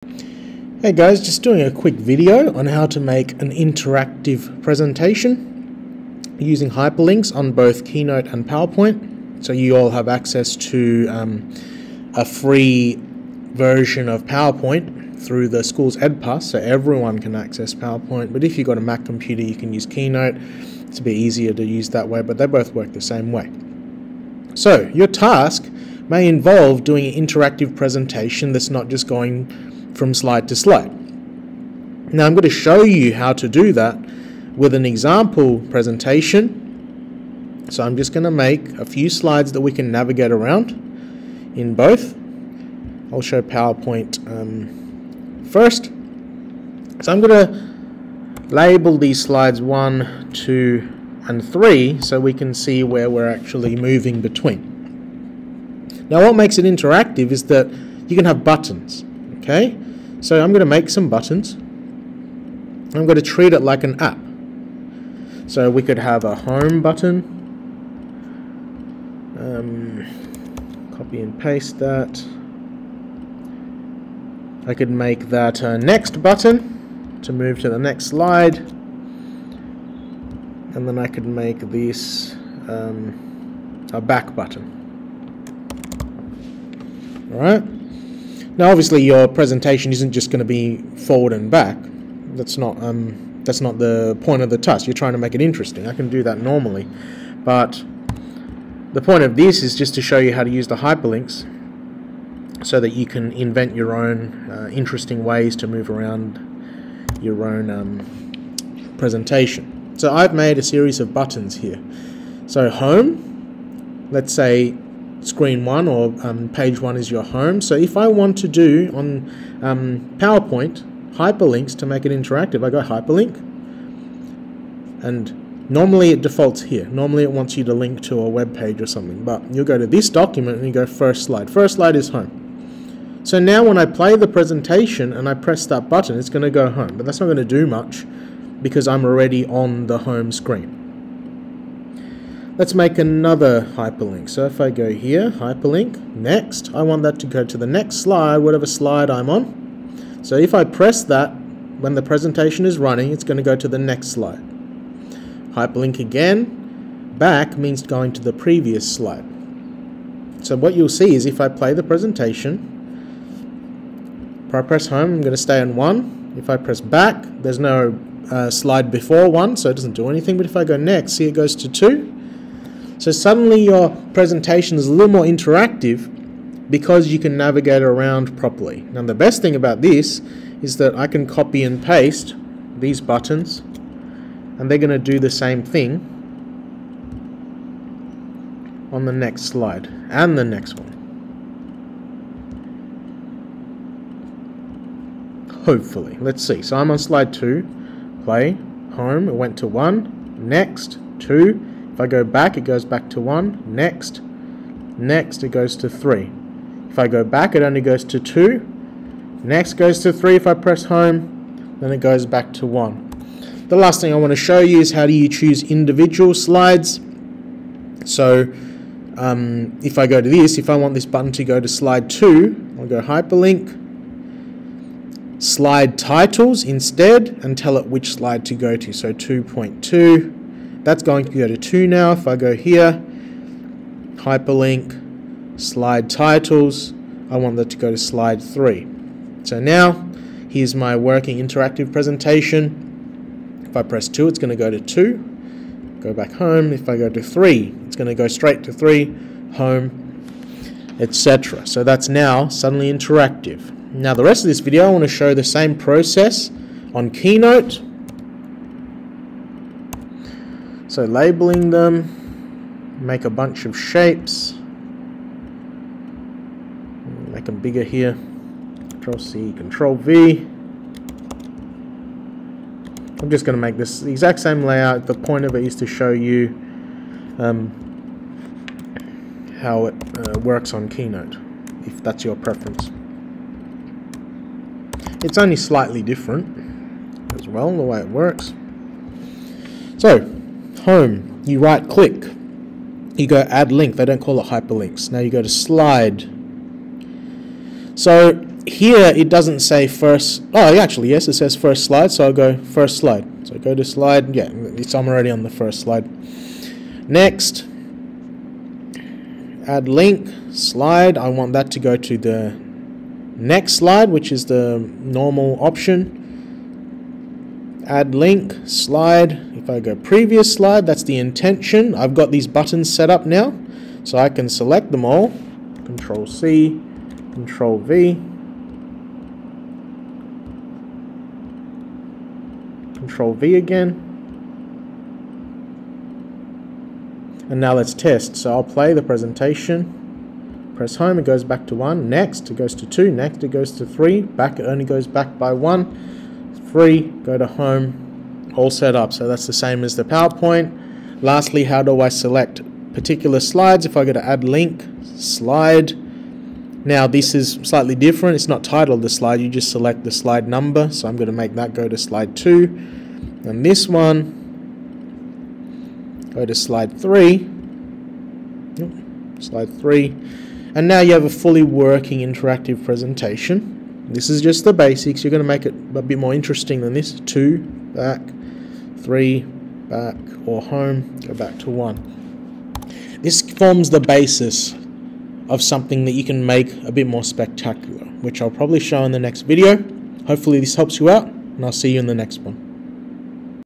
Hey guys, just doing a quick video on how to make an interactive presentation using hyperlinks on both Keynote and PowerPoint. So you all have access to a free version of PowerPoint through the school's EdPass, so everyone can access PowerPoint. But if you've got a Mac computer, you can use Keynote. It's a bit easier to use that way, but they both work the same way. So your task may involve doing an interactive presentation that's not just going from slide to slide. Now I'm going to show you how to do that with an example presentation. So I'm just going to make a few slides that we can navigate around in both. I'll show PowerPoint first. So I'm going to label these slides 1, 2, and 3 so we can see where we're actually moving between. Now what makes it interactive is that you can have buttons. Okay, so I'm going to make some buttons. I'm going to treat it like an app. So we could have a home button. Copy and paste that. I could make that a next button to move to the next slide. And then I could make this a back button. Alright. Now obviously your presentation isn't just going to be forward and back. That's not the point of the task. You're trying to make it interesting. I can do that normally. But the point of this is just to show you how to use the hyperlinks so that you can invent your own interesting ways to move around your own presentation. So I've made a series of buttons here. So home, let's say screen 1 or page 1 is your home. So if I want to do on PowerPoint hyperlinks to make it interactive, I go hyperlink, and normally it defaults here. Normally it wants you to link to a web page or something, but you'll go to this document and you go first slide. First slide is home. So now when I play the presentation and I press that button, it's going to go home, but that's not going to do much because I'm already on the home screen. Let's make another hyperlink. So if I go here, hyperlink, next, I want that to go to the next slide, whatever slide I'm on. So if I press that, when the presentation is running, it's going to go to the next slide. Hyperlink again, back means going to the previous slide. So what you'll see is if I play the presentation, if I press home, I'm going to stay on 1. If I press back, there's no slide before 1, so it doesn't do anything. But if I go next, see it goes to 2. So suddenly your presentation is a little more interactive because you can navigate around properly. Now the best thing about this is that I can copy and paste these buttons and they're going to do the same thing on the next slide and the next one. Hopefully. Let's see. So I'm on slide 2, play, home, it went to 1, next, 2. If I go back, it goes back to 1, next, next, it goes to 3. If I go back, it only goes to 2, next goes to 3. If I press home, then it goes back to 1. The last thing I want to show you is how do you choose individual slides. So if I go to this, if I want this button to go to slide 2, I'll go hyperlink, slide titles instead, and tell it which slide to go to. So 2.2. That's going to go to 2 now. If I go here, hyperlink, slide titles, I want that to go to slide 3. So now, here's my working interactive presentation. If I press 2, it's going to go to 2. Go back home. If I go to 3, it's going to go straight to 3, home, etc. So that's now suddenly interactive. Now the rest of this video, I want to show the same process on Keynote. So labeling them, make a bunch of shapes, make them bigger here, Control-C, Control-V. I'm just going to make this the exact same layout. The point of it is to show you how it works on Keynote, if that's your preference. It's only slightly different as well, the way it works. So, home, you right click, you go add link. They don't call it hyperlinks. Now you go to slide. So here it doesn't say first. Oh, actually, yes, it says first slide. So I'll go first slide. So go to slide. Yeah, I'm already on the first slide. Next, add link, slide. I want that to go to the next slide, which is the normal option. Add link, slide. If I go previous slide, that's the intention. I've got these buttons set up now, so I can select them all. Control C, Control V, Control V again. And now let's test. So I'll play the presentation, press home, it goes back to 1, next it goes to 2, next it goes to 3, back it only goes back by 1, 3, go to home, all set up. So that's the same as the PowerPoint. Lastly, how do I select particular slides? If I go to add link, slide. Now this is slightly different, it's not titled the slide, you just select the slide number. So I'm going to make that go to slide 2, and this one go to slide 3, slide 3, and now you have a fully working interactive presentation. This is just the basics. You're going to make it a bit more interesting than this. 2, back, 3, back, or home, go back to 1. This forms the basis of something that you can make a bit more spectacular, which I'll probably show in the next video. Hopefully this helps you out, and I'll see you in the next one.